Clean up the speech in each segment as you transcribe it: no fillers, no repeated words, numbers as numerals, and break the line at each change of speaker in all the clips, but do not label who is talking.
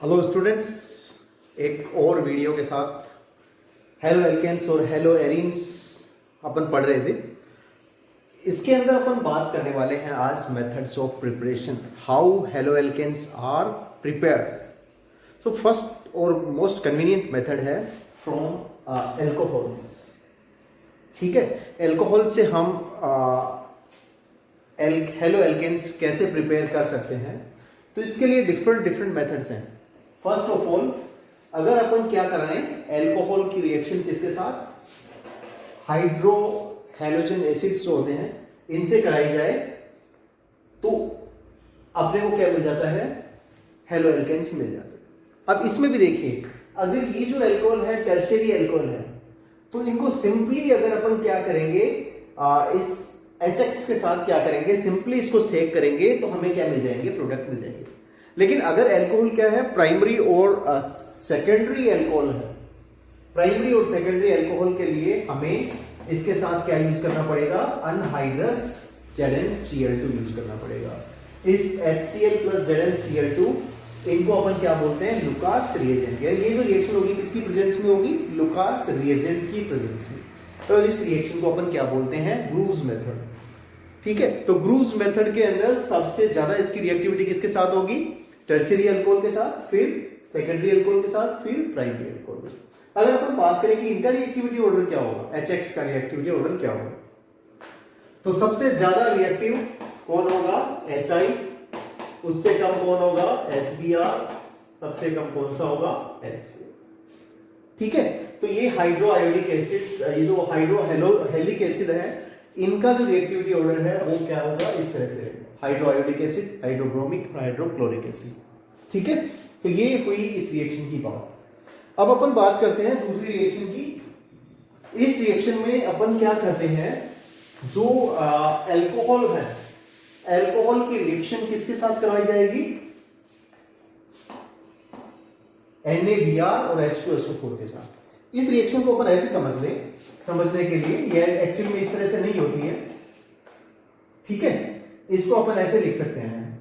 Hello students, एक और video के साथ हेलो एल्केन्स और हेलो एरीन्स अपन पढ़ रहे थे। इसके अंदर अपन बात करने वाले हैं आज methods of preparation, how haloalkanes are prepared. तो फर्स्ट और मोस्ट कन्वीनियंट मेथड है फ्रॉम एल्कोहल्स। ठीक है, एल्कोहल से हम हेलो एल्केन्स कैसे प्रिपेयर कर सकते हैं, तो इसके लिए डिफरेंट मेथड्स हैं। फर्स्ट ऑफ ऑल, अगर अपन क्या कर रहे हैं, एल्कोहल की रिएक्शन किसके साथ, हाइड्रो हैलोजन एसिड्स जो होते हैं इनसे कराई जाए तो अपने को क्या मिल जाता है, हेलो एल्केन्स मिल जाता है। अब इसमें भी देखिए, अगर ये जो एल्कोहल है टर्शियरी एल्कोहल है, तो इनको सिंपली अगर अपन क्या करेंगे, इस HX के साथ क्या करेंगे, सिंपली इसको सेक करेंगे तो हमें क्या मिल जाएंगे, प्रोडक्ट मिल जाएंगे। लेकिन अगर एल्कोहल क्या है, प्राइमरी और सेकेंडरी एल्कोहल है, प्राइमरी और सेकेंडरी एल्कोहल के लिए हमें इसके साथ क्या यूज करना पड़ेगा, अनहाइड्रस ZnCl2 यूज करना पड़ेगा। इस HCl प्लस ZnCl2 इनको अपन क्या बोलते हैं, लुकास रिएजेंट। ये जो रिएक्शन होगी किसकी प्रेजेंस में होगी, लुकास रिएजेंट की प्रेजेंस में। तो इस रिएक्शन को अपन क्या बोलते हैं, ग्रूज मेथड। ठीक है, तो ग्रूज मेथड के अंदर सबसे ज्यादा इसकी रिएक्टिविटी किसके साथ होगी, टर्शियरी अल्कोहल के साथ, फिर सेकेंडरी अल्कोहल के साथ, फिर प्राइमरी अल्कोहल के साथ। अगर अपन बात करें कि इनका रिएक्टिविटी ऑर्डर क्या होगा, HX का रिएक्टिविटी ऑर्डर क्या होगा, तो सबसे ज्यादा रिएक्टिव कौन होगा, HI, उससे कम कौन होगा, HBr, सबसे कम कौन सा होगा, HCl। ठीक है, तो ये हाइड्रो आयोडिक एसिड, ये जो हाइड्रो हेलिक एसिड है, इनका जो रिएक्टिविटी ऑर्डर है वो क्या होगा, इस तरह से रहेगा, hydro iodic acid, hydrobromic, hydrochloric acid. ठीक है, तो ये हुई इस रिएक्शन की बात। अब अपन बात करते हैं दूसरी रिएक्शन की। इस रिएक्शन में अपन क्या करते हैं, जो एल्कोहल है, एल्कोहल की रिएक्शन किसके साथ करवाई जाएगी, NaBr और H2SO4 के साथ। इस रिएक्शन को अपन ऐसे समझ लें, समझने के लिए, ये एक्चुअली में इस तरह से नहीं होती है। ठीक है, इसको अपन ऐसे लिख सकते हैं,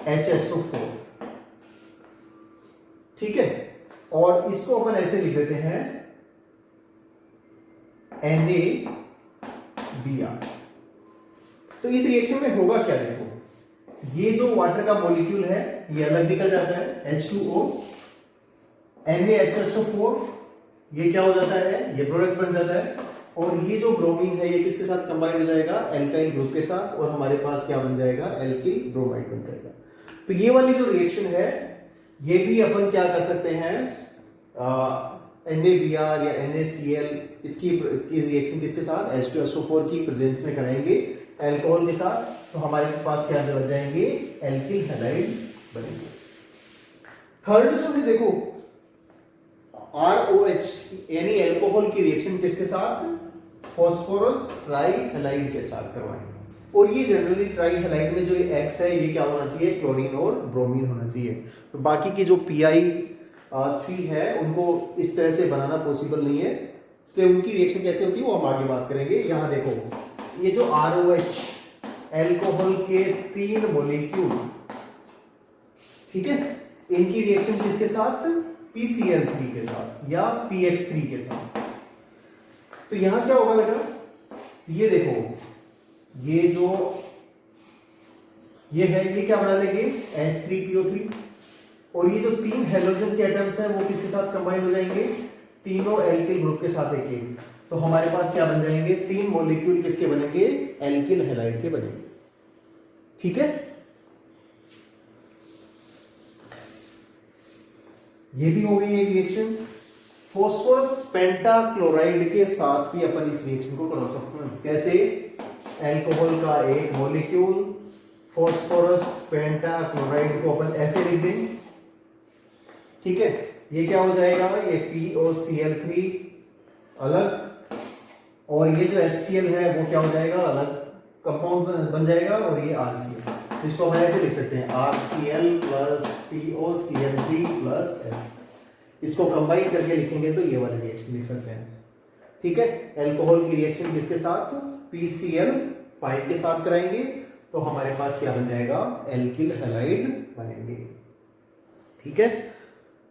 HSO4। ठीक है, और इसको अपन ऐसे लिख देते हैं, NaBr। तो इस रिएक्शन में होगा क्या, देखो, ये जो वाटर का मॉलिक्यूल है ये अलग निकल जाता है, H2O, NaHSO4, ये क्या हो जाता है, ये प्रोडक्ट बन जाता है, और ये जो ब्रोमीन है ये किसके साथ कंबाइंड हो जाएगा, एल्काइल ग्रुप के साथ, और हमारे पास क्या बन जाएगा, एल्किल ब्रोमाइड बन जाएगा। तो ये वाली जो रिएक्शन है ये भी अपन क्या कर सकते हैं, NaBr या NaCl, इसकी रिएक्शन किसके साथ, H2SO4 की प्रेजेंस में कराएंगे एल्कोहल के साथ, तो हमारे पास क्या बन जाएंगे, एल्किल हैलाइड बनेंगे। थर्ड जो है, देखो, ROH यानी एल्कोहल की रिएक्शन किसके साथ, फास्फोरस ट्राई हैलाइड के साथ करवाएंगे, और ये जनरली ट्राई हैलाइड में जो X है ये क्या होना चाहिए, क्लोरीन और ब्रोमीन होना चाहिए। तो बाकी की जो Pi3 है उनको इस तरह से बनाना पॉसिबल नहीं है, इसलिए उनकी रिएक्शन कैसे होती है वो हम आगे बात करेंगे। यहां देखो, ये जो ROH एल्कोहल के 3 मॉलिक्यूल, ठीक है, इनकी रिएक्शन किसके साथ, PCl3 के साथ या PX3 के साथ। तो यहां क्या होगा बेटा, ये देखो, ये जो ये है ये क्या बना लेंगे, H3PO3, और ये जो 3 हेलोजन के एटम्स हैं वो किसके साथ कंबाइन हो जाएंगे, तीनों एल्किल ग्रुप के साथ एक एक। तो हमारे पास क्या बन जाएंगे, 3 मॉलिक्यूल किसके बनेंगे, एल्किल हैलाइड के बनेंगे। ठीक है, ये भी हो गई एक रिएक्शन। फास्फोरस पेंटाक्लोराइड के साथ भी अपन इस रिएक्शन को कर सकते हैं, कैसे, एल्कोहल का एक मॉलिक्यूल, फास्फोरस पेंटाक्लोराइड को अपन ऐसे लिख देंगे। ठीक है, ये क्या हो जाएगा, ये POCl3 अलग, और ये जो HCl है वो क्या हो जाएगा, अलग कंपाउंड बन जाएगा, और ये RCl। इसको हम ऐसे लिख सकते हैं, RCl plus POCl3 plus H। इसको कंबाइन करके लिखेंगे तो ये वाला रिएक्शन लिख सकते हैं। ठीक है, एल्कोहल की रिएक्शन किसके साथ, PCl5 के साथ कराएंगे, तो हमारे पास क्या बन जाएगा, एल्किल हैलाइड बनेंगे। ठीक है।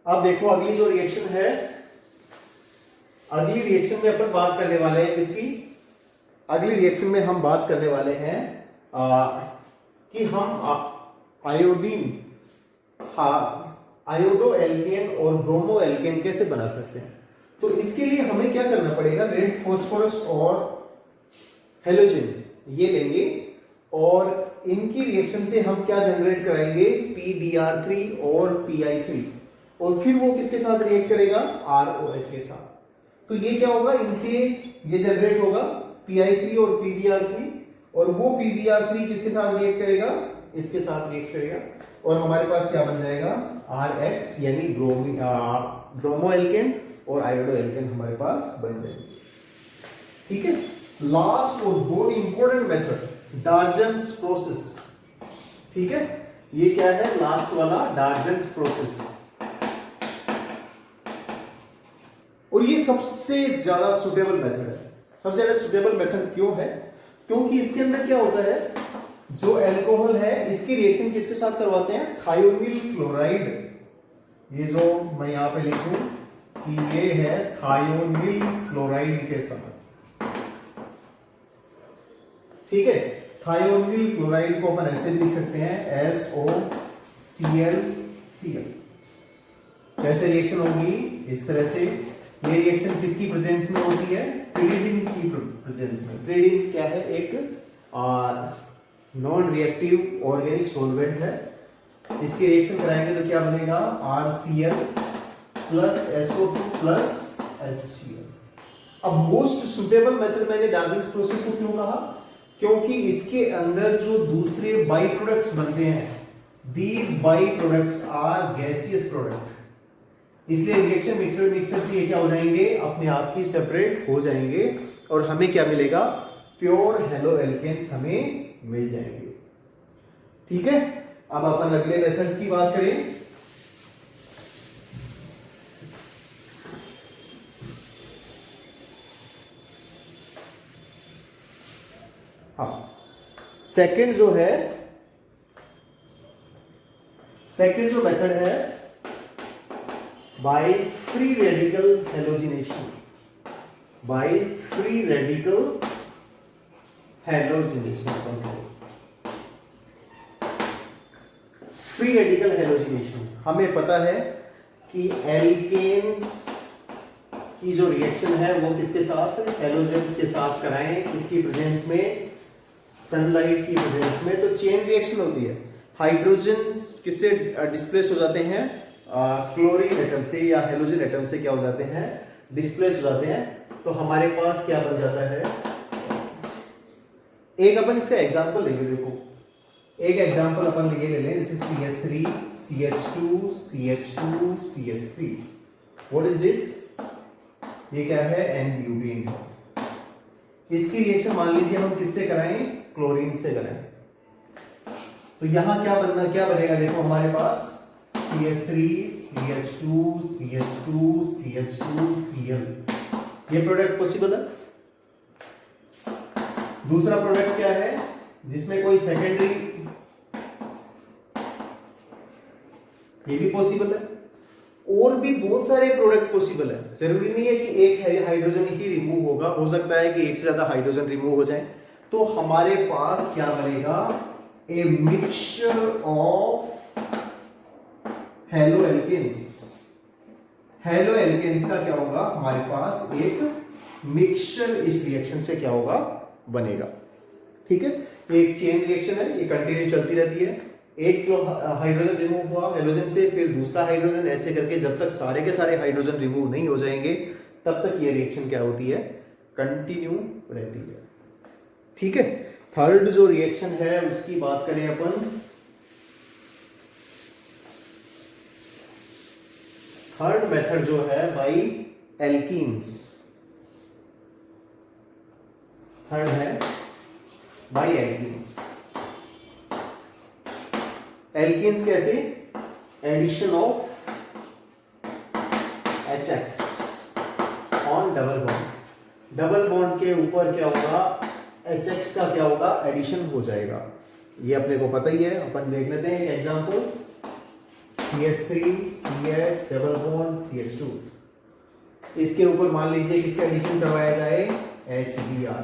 अब देखो अगली जो रिएक्शन है, अगली रिएक्शन में अपन बात करने वाले हैं किसकी, अगली रिएक्शन में हम बात करने वाले हैं कि हम आयोडीन, आयोडो एल्केन और ब्रोमो एल्केन कैसे बना सकते हैं। तो इसके लिए हमें क्या करना पड़ेगा, रेड फास्फोरस और हेलोजन ये लेंगे और इनकी रिएक्शन से हम क्या जनरेट कराएंगे, PBr3 और Pi3, और फिर वो किसके साथ रिएक्ट करेगा, ROH के साथ। तो ये क्या होगा, इनसे ये जनरेट होगा Pi3 और PBr3, और वो PBr3 किसके साथ रिएक्ट करेगा, इसके साथ रिएक्ट करेगा, और हमारे पास क्या बन जाएगा, RH यानी ब्रोमो एल्केन और आयोडो एल्केन हमारे पास बन जाएंगे। ठीक है। लास्ट और बहुत इंपॉर्टेंट मेथड, डार्जन्स प्रोसेस। ठीक है, ये क्या है, लास्ट वाला डार्जन्स प्रोसेस, और ये सबसे ज्यादा सुटेबल मेथड है। सबसे ज्यादा सुटेबल मेथड क्यों है, क्योंकि इसके अंदर क्या होता है, जो अल्कोहल है इसकी रिएक्शन किसके साथ करवाते हैं, थायोनिल क्लोराइड। ये जो मैं यहां पे लिखूं कि ये है थायोनिल क्लोराइड के साथ। ठीक है, थायोनिल क्लोराइड को अपन ऐसे लिख सकते हैं SOCl। कैसे रिएक्शन होगी, इस तरह से। ये रिएक्शन किसकी प्रेजेंस में होती है, pyridine की प्रेजेंस में। pyridine क्या है, एक नॉन रिएक्टिव ऑर्गेनिक सॉल्वेंट है। इसके रिएक्शन कराएंगे तो क्या बनेगा, RCl plus SO2 plus HCl। अब मोस्ट सुटेबल मेथड मैंने डार्जन्स प्रोसेस को क्यों कहा, क्योंकि इसके अंदर जो दूसरे बाई प्रोडक्ट्स बनते हैं, these by products are gaseous product, इसलिए रिएक्शन मिक्सर से ये क्या हो जाएंगे, अपने आप ही सेपरेट हो जाएंगे, और हमें क्या मिलेगा, प्योर हेलो एल्केन्स हमें मिल जाएंगे। ठीक है। अब अपन अगले मेथड्स की बात करें। हाँ, सेकंड जो है, सेकंड जो मेथड है by free radical halogenation, by free radical halogenation. Free radical halogenation, हमें पता है कि एल्केन्स की जो रिएक्शन है वो किसके साथ, हैलोजेंस के साथ कराएं, किसकी प्रेजेंस में, सनलाइट की प्रेजेंस में। तो चेन रिएक्शन होती है, हाइड्रोजन किससे डिस्प्लेस हो जाते हैं, क्लोरीन एटम से या हेलोजन एटम से क्या हो जाते हैं, डिस्प्लेस हो जाते हैं। तो हमारे पास क्या बन जाता है, एक अपन इसका एग्जांपल लेंगे। देखो एक एग्जांपल अपन ले लें, जैसे CH3 CH2 CH2 CH3। What is this, ये क्या है, N-ब्यूटेन है। इसकी रिएक्शन मान लीजिए हम किससे कराएं, क्लोरीन से कराएं, तो यहां क्या बनेगा, देखो हमारे पास CH3 CH2 CH2 CH2 Cl, ये प्रोडक्ट पॉसिबल है। दूसरा प्रोडक्ट क्या है, जिसमें कोई सेकेंडरी, ये भी पॉसिबल है। और भी बहुत सारे प्रोडक्ट पॉसिबल है, जरूरी नहीं है कि एक हाइड्रोजन ही रिमूव होगा, हो सकता है कि एक से ज्यादा हाइड्रोजन रिमूव हो जाए। तो हमारे पास क्या बनेगा, a mixture of haloalkanes. Haloalkanes का क्या होगा, हमारे पास एक मिक्सचर इस रिएक्शन से क्या होगा, बनेगा। ठीक है, एक चेन रिएक्शन है, ये कंटिन्यू चलती रहती है। एक तो हाइड्रोजन रिमूव हुआ हेलोजन से, फिर दूसरा हाइड्रोजन, ऐसे करके जब तक सारे के सारे हाइड्रोजन रिमूव नहीं हो जाएंगे तब तक ये रिएक्शन क्या होती है, कंटिन्यू रहती है। ठीक है। थर्ड जो रिएक्शन है उसकी बात करें अपन, थर्ड मेथड जो है बाई एल्कीन्स, थर्ड है बाई एल्कीन्स। एल्कीन्स कैसे, addition of HX on double bond, double bond के ऊपर क्या होगा, HX का क्या होगा, एडिशन हो जाएगा। ये अपने को पता ही है, अपन देख लेते हैं एक example. CH3 CH double bond CH2, इसके ऊपर मान लीजिए किसका एडिशन करवाया जाए, HBr।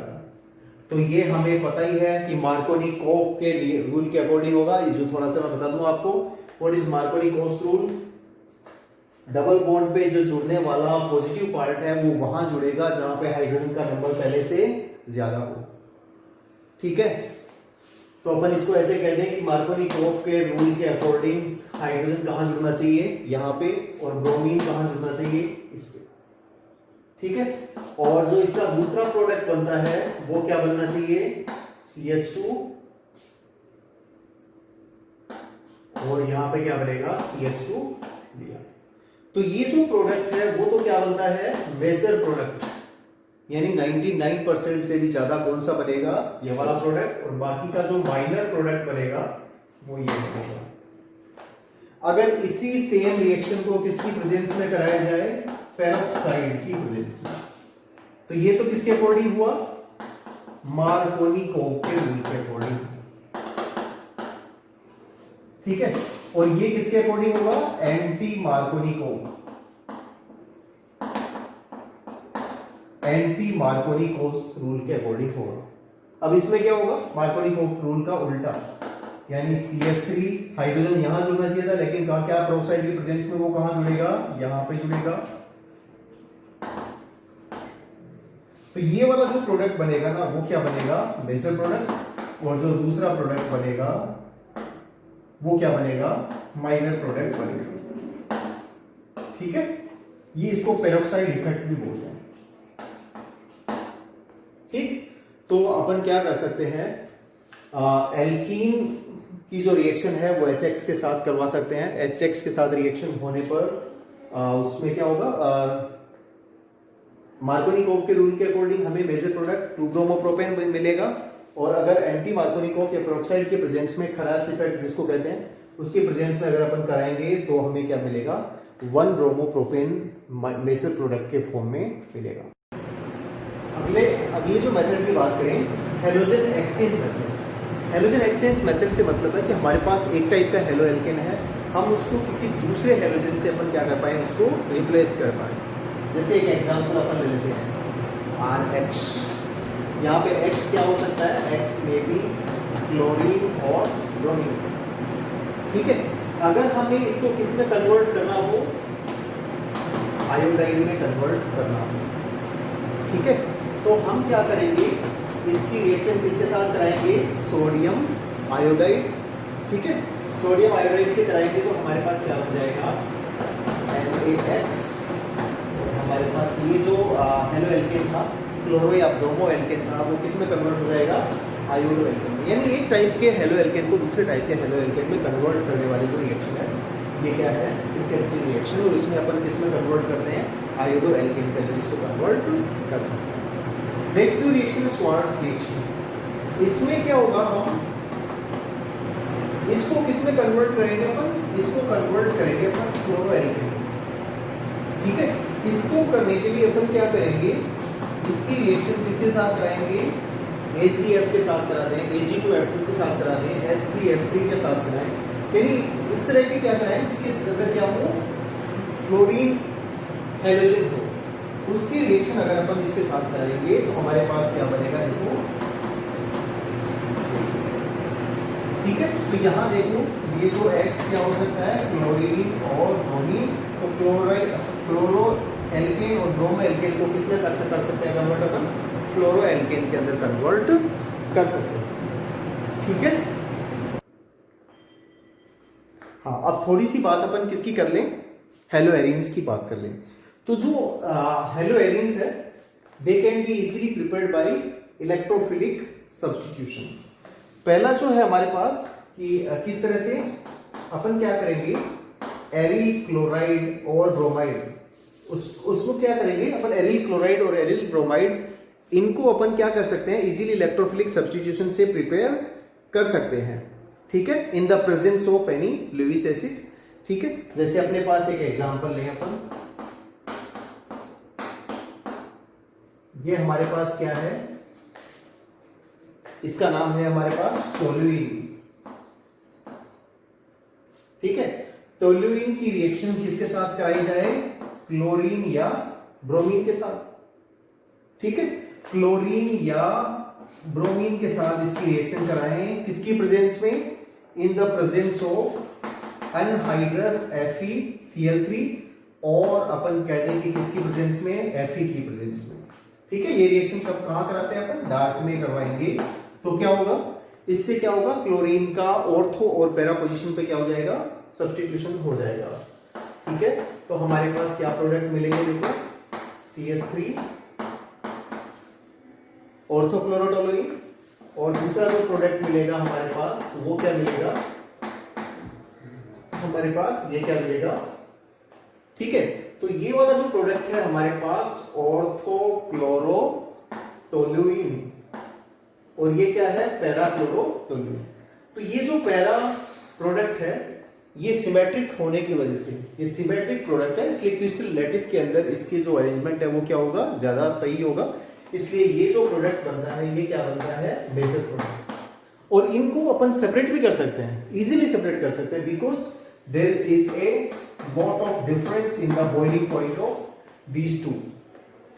तो ये हमें पता ही है कि मार्कोनी-कोफ के रूल के अकॉर्डिंग होगा। ये जो थोड़ा सा मैं बता दूं आपको, what is Markovnikov rule, double bond पे जो जुड़ने वाला पॉजिटिव पार्ट है वो वहां जुड़ेगा जहां पे हाइड्रोजन का नंबर पहले से ज्यादा हो। ठीक है, तो अपन इसको ऐसे कह दें कि मार्कोनी-कोफ के रूल के अकॉर्डिंग हाइड्रोजन कहां जुड़ना चाहिए, यहां पे, और ब्रोमीन कहां जुड़ना चाहिए, इस पे। ठीक है, और जो इसका दूसरा प्रोडक्ट बनता है वो क्या बनना चाहिए, CH2, और यहां पे क्या बनेगा, CH2Br। तो ये जो प्रोडक्ट है वो तो क्या बनता है, मेजर प्रोडक्ट, यानी 99% से भी ज्यादा कौन सा बनेगा, ये वाला प्रोडक्ट, और बाकी का जो माइनर प्रोडक्ट बनेगा वो ये बनेगा। अगर इसी सेम रिएक्शन को किसकी प्रेजेंस में कराया जाए, पेरोक्साइड की प्रेजेंस में, तो ये तो किसके अकॉर्डिंग हुआ, मार्कोनी-कोफ के रूल के अकॉर्डिंग। ठीक है, और ये किसके अकॉर्डिंग होगा, एंटी मार्कोनी-कोफ, एंटी मार्कोनी-कोफ रूल के अकॉर्डिंग होगा। अब इसमें क्या होगा, मार्कोनी-कोफ रूल का उल्टा, यानी CH3 हाइड्रोजन यहां जुड़ना चाहिए था, लेकिन कहा क्या, पेरोक्साइड की प्रेजेंस में वो कहां जुड़ेगा, यहां पे जुड़ेगा। तो ये वाला जो प्रोडक्ट बनेगा ना वो क्या बनेगा, मेजर प्रोडक्ट, और जो दूसरा प्रोडक्ट बनेगा वो क्या बनेगा, माइनर प्रोडक्ट बनेगा। ठीक है, ये इसको पेरोक्साइड इफेक्ट भी बोलते हैं। ठीक, तो अपन क्या कर सकते हैं, एल्कीन की जो रिएक्शन है वो HX के साथ करवा सकते हैं। HX के साथ रिएक्शन होने पर उसमें क्या होगा, मार्कोनी-कोफ के रूल के अकॉर्डिंग हमें मेजर प्रोडक्ट 2-ब्रोमोप्रोपेन मिलेगा, और अगर एंटी मार्कोनी-कोफ या पेरोक्साइड के प्रेजेंस में खरास इफेक्ट जिसको कहते हैं उसके प्रेजेंस में अगर अपन कराएंगे तो हमें क्या मिलेगा, 1-ब्रोमोप्रोपेन मेजर प्रोडक्ट के फॉर्म में मिलेगा। अगले जो मेथड की बात करें, halogen exchange method. Halogen exchange method से मतलब है कि हमारे पास एक टाइप का हेलो एल्केन है, हम उसको किसी दूसरे हेलोजन से अपन क्या कर पाए, उसको रिप्लेस कर पाए। जैसे एक एग्जांपल अपन ले लेते हैं, RH, यहाँ पे X क्या हो सकता है, X में भी क्लोरीन और ब्रोमीन। ठीक है, अगर हमें इसको किस में कन्वर्ट करना हो, आयोडाइड में कन्वर्ट करना हो, ठीक है, तो हम क्या करेंगे, इसकी रिएक्शन किसके साथ कराएंगे, सोडियम आयोडाइड। ठीक है, सोडियम आयोडाइड से कराएंगे तो हमारे पास क्या बन जाएगा, NaX। हमारे पास ये जो हेलो एल्केन था, क्लोरो या ब्रोमो एल्केन था, वो किस में कन्वर्ट हो जाएगा, आयोडो एल्केन में। यानी एक टाइप के हेलो एल्केन को दूसरे टाइप के हेलो एल्केन में कन्वर्ट करने वाली जो रिएक्शन है ये क्या है, फ्रिक्वेंसी रिएक्शन, और इसमें अपन किस में कन्वर्ट करते हैं, आयोडो एल्केन के अंदर इसको कन्वर्ट कर सकते हैं। नेक्स्ट जो रिएक्शन है स्वार्ट्ज रिएक्शन। इसमें क्या होगा, हम इसको किस में कन्वर्ट करेंगे, अपन इसको कन्वर्ट करेंगे अपन फ्लोरो एल्केन। ठीक है, इसको करने के लिए अपन क्या करेंगे, इसकी रिएक्शन किसके साथ कराएंगे, AgF के साथ करा दें, Ag2F2 के साथ करा दें, sp(F3) के साथ कराएं, यानी इस तरह के क्या कराएं, इसके अंदर क्या हो, फ्लोरीन हेलोजन हो, उसकी रिएक्शन अगर अपन इसके साथ कराएंगे तो हमारे पास क्या बनेगा, देखो। ठीक है, तो यहाँ देखो ये जो X क्या हो सकता है, क्लोरीन और ब्रोमीन, तो क्लोरो एल्केन और ब्रोमो एल्केन को किसमें कर सकते हैं कन्वर्ट, अपन फ्लोरो एल्केन के अंदर कन्वर्ट कर सकते हैं। ठीक है, हाँ, अब थोड़ी सी बात अपन किसकी कर लें, हेलो एरीन्स की बात कर लें। तो जो हेलो एरीन्स है, they can be easily prepared by electrophilic substitution. पहला जो है हमारे पास कि किस तरह से अपन क्या करेंगे, एरिल क्लोराइड और ब्रोमाइड, उसको क्या करेंगे अपन, एरिल क्लोराइड और एरिल ब्रोमाइड, इनको अपन क्या कर सकते हैं, इजीली इलेक्ट्रोफिलिक सब्स्टिट्यूशन से प्रिपेयर कर सकते हैं। ठीक है, in the presence of any Lewis acid. ठीक है, जैसे अपने पास एक एग्जांपल लें अपन, ये हमारे पास क्या है, इसका नाम है हमारे पास टोलुइन। ठीक है, टोल्यूइन की रिएक्शन किसके साथ कराई जाए? क्लोरीन या ब्रोमीन के साथ। ठीक है, क्लोरीन या ब्रोमीन के साथ इसकी रिएक्शन कराएं, किसकी प्रेजेंस में? इन the presence of anhydrous FeCl3, और अपन कहते हैं कि किसकी प्रेजेंस में? Fe की प्रेजेंस में। ठीक है, ये रिएक्शन कब कहां कराते हैं? अपन डार्क में करवाएंगे। तो क्या होगा इससे? क्या होगा? क्लोरीन का ऑर्थो और पैरा पोजीशन पे क्या हो जाएगा? सब्स्टिट्यूशन हो जाएगा। ठीक है, तो हमारे पास क्या प्रोडक्ट मिलेंगे? देखो, CH3 ऑर्थोक्लोरोटोलुइन, और दूसरा जो प्रोडक्ट मिलेगा हमारे पास वो क्या मिलेगा? हमारे पास ये क्या मिलेगा? ठीक है, तो ये वाला जो प्रोडक्ट है हमारे पास ऑर्थोक्लोरोटोलुइन, और ये क्या है? पैराक्लोरोटोलुइन। तो ये जो पैरा प्रोडक्ट है ये सिमेट्रिक होने की वजह से, ये सिमेट्रिक प्रोडक्ट है, इसलिए क्रिस्टल लैटिस के अंदर इसकी जो अरेंजमेंट है वो क्या होगा? ज्यादा सही होगा। इसलिए ये जो प्रोडक्ट बनता है ये क्या बनता है? Basal product. और इनको अपन सेपरेट भी कर सकते हैं, इजीली सेपरेट कर सकते हैं, because there is a lot of difference in the boiling point of these two.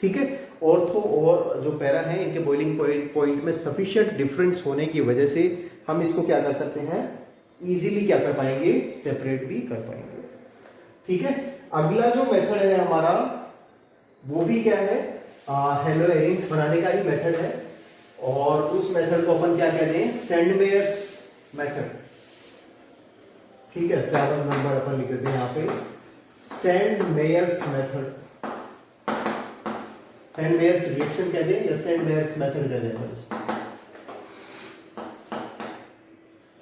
ठीक है, ऑर्थो और जो पैरा है इनके बॉइलिंग पॉइंट में सफिशिएंट डिफरेंस होने की वजह से हम इसको क्या कर सकते हैं? इजीली क्या कर पाएंगे? सेपरेट भी कर पाएंगे। ठीक है, अगला जो मेथड है हमारा वो भी क्या है? हेलो एरिन्स बनाने का ही मेथड है, और उस मेथड को अपन क्या कहते हैं? सेंडमेयर्स मेथड। ठीक है, 7 नंबर अपन लिख देते हैं यहाँ पे, सेंडमेयर्स मेथड। सेंडमेयर्स रिएक्शन कहते हैं या सेंडमेयर्स मेथड कहते हैं।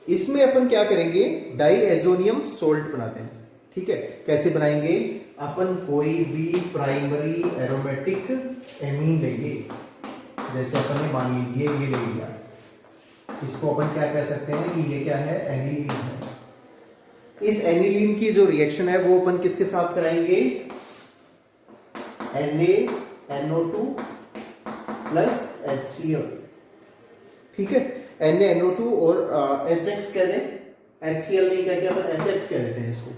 इसमें अपन क्या करेंगे? डाईएजोनियम सोल्ट बनाते हैं। ठीक है, कैसे बनाएंगे? अपन कोई भी प्राइमरी एरोमेटिक एमीन लेंगे, जैसे अपन ने मान लीजिए ये ले लिया, इसको अपन क्या कह सकते हैं कि ये क्या है? एनिलीन है। इस एनिलीन की जो रिएक्शन है वो अपन किसके साथ कराएंगे? NaNO2 plus HCl। ठीक है, NaNO2 और HX कह दें, HCl नहीं कह के अपन HX कह देते हैं इसको।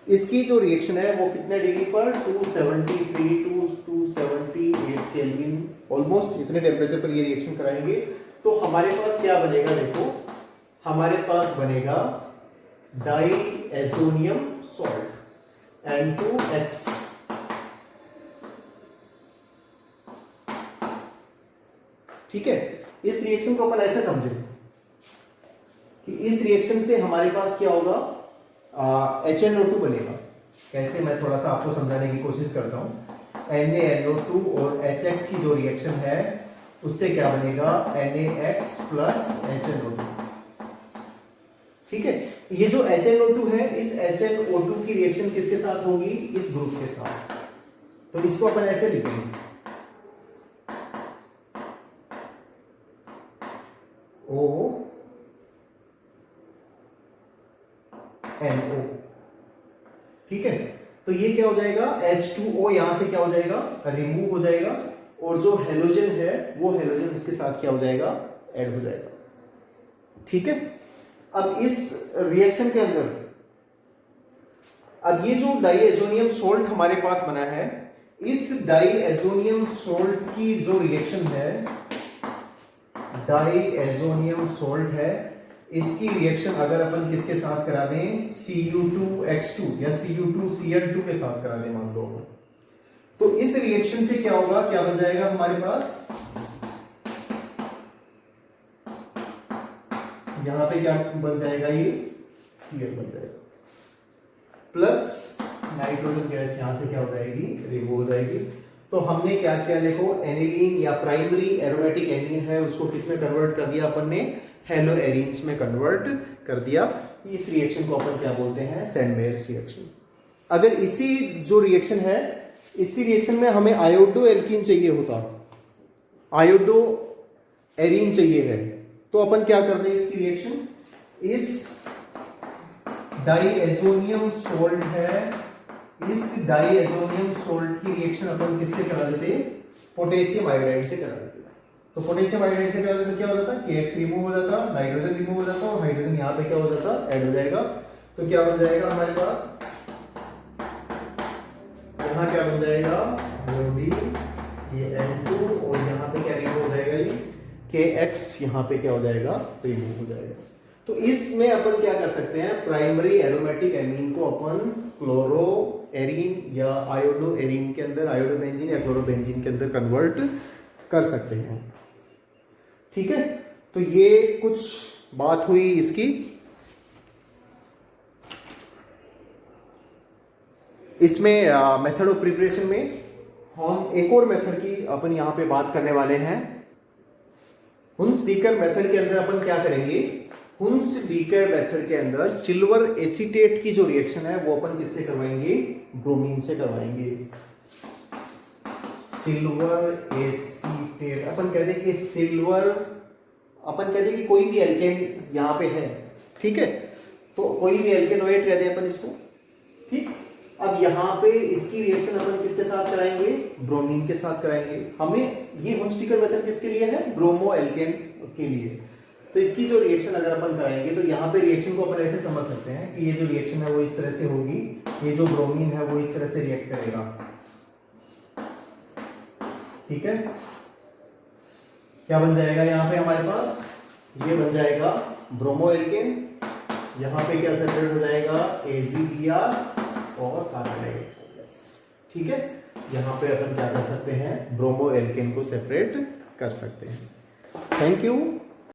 इसकी जो रिएक्शन है वो कितने डिग्री पर? 273 टू 278 केल्विन, ऑलमोस्ट इतने टेम्परेचर पर ये रिएक्शन कराएंगे। तो हमारे पास क्या बनेगा? देखो, हमारे पास बनेगा डाईएजोनियम सॉल्ट N2X। ठीक है, इस रिएक्शन को अपन ऐसे समझे कि इस रिएक्शन से हमारे पास क्या होगा? HNO2 बनेगा। कैसे? मैं थोड़ा सा आपको समझाने की कोशिश करता हूं। NaNO2 और HX की जो रिएक्शन है उससे क्या बनेगा? NaX plus HNO2। ठीक है, ये जो HNO2 है, इस HNO2 की रिएक्शन किसके साथ होगी? इस ग्रुप के साथ। तो इसको अपन ऐसे लिखेंगे, ONO। ठीक है, तो ये क्या हो जाएगा? H2O यहां से क्या हो जाएगा? रिमूव हो जाएगा, और जो हेलोजन है वो हेलोजन इसके साथ क्या हो जाएगा? ऐड हो जाएगा। ठीक है, अब इस रिएक्शन के अंदर अब ये जो डाईएजोनियम सोल्ट हमारे पास बना है, इस डाईएजोनियम सोल्ट की जो रिएक्शन है, डाईएजोनियम सोल्ट है, इसकी रिएक्शन अगर अपन किसके साथ करा दें? Cu2X2 या Cu2Cl2 के साथ करा दें मान लो, तो इस रिएक्शन से क्या होगा? क्या बन जाएगा हमारे पास? यहां पे क्या बन जाएगा? ये Cl बन जाएगा, प्लस नाइट्रोजन गैस यहां से क्या हो जाएगी? रिमूव हो जाएगी। तो हमने क्या किया? देखो, एनिलीन या प्राइमरी एरोमेटिक एमीन है उसको किसमें कन्वर्ट कर दिया अपन ने? हेलो एरीन्स में कन्वर्ट कर दिया। इस रिएक्शन को अपन क्या बोलते हैं? सेंडमेयर्स रिएक्शन। अगर इसी जो रिएक्शन है, इसी रिएक्शन में हमें आयोडो एल्कीन चाहिए होता, आयोडो एरीन चाहिए है, तो अपन क्या कर दें? इसकी रिएक्शन, इस डाईएजोनियम सोल्ट है, इस डाईएजोनियम सोल्ट की रिएक्शन अपन किससे करा देते? पोटेशियम आयोडाइड से करा देते। तो पोटेशियम आयोडाइड से क्या हो जाता? KX रिमूव हो जाता, नाइट्रोजन रिमूव हो जाता, और हाइड्रोजन यहाँ पे क्या हो जाता? ऐड हो जाएगा। तो क्या बन जाएगा हमारे पास, यहाँ क्या बन जाएगा OD, ये N2, और यहाँ पे क्या रिमूव हो जाएगा, ये KX यहाँ पे क्या हो जाएगा, रिमूव हो जाएगा। तो इसमें अपन क्या कर सकते हैं, प्राइमरी एरोमेटिक एमीन को अपन क्लोरो एरीन या आयोडो एरीन के अंदर, आयोडोबेंजीन या क्लोरोबेंजीन के अंदर कन्वर्ट कर सकते हैं। ठीक है, तो ये कुछ बात हुई इसकी। इसमें मेथड ऑफ प्रिपरेशन में हम एक और मेथड की अपन यहां पे बात करने वाले हैं। हुंस-डीकर मेथड के अंदर अपन क्या करेंगे, हुंस-डीकर मेथड के अंदर सिल्वर एसीटेट की जो रिएक्शन है वो अपन किससे करवाएंगे, ब्रोमीन से करवाएंगे। सिल्वर एसीटेट, अपन कहते हैं कि सिल्वर, अपन कहते हैं कि कोई भी एल्केन यहां पे है, ठीक है, तो कोई भी एल्केनोएट कहते हैं अपन इसको, ठीक। अब यहाँ पे इसकी रिएक्शन अपन किसके साथ कराएंगे, ब्रोमीन के साथ कराएंगे। हमें ये हुंस-डीकर मेथड किसके लिए है, ब्रोमो एल्केन के लिए। तो इसकी जो रिएक्शन अगर अपन कराएंगे तो यहाँ पे रिएक्शन को अपन ऐसे समझ सकते हैं कि ये जो रिएक्शन है वो इस तरह से होगी, ये जो ब्रोमीन है वो इस तरह से रिएक्ट करेगा, ठीक है। क्या बन जाएगा यहाँ पे हमारे पास, ये बन जाएगा ब्रोमो एल्केन, यहाँ पे क्या सेपरेट हो जाएगा, AgBr और कार्बन डाइऑक्साइड गैस, ठीक है। यहाँ पे अपन क्या कर सकते हैं, ब्रोमो एल्केन को सेपरेट कर सकते हैं। Thank you.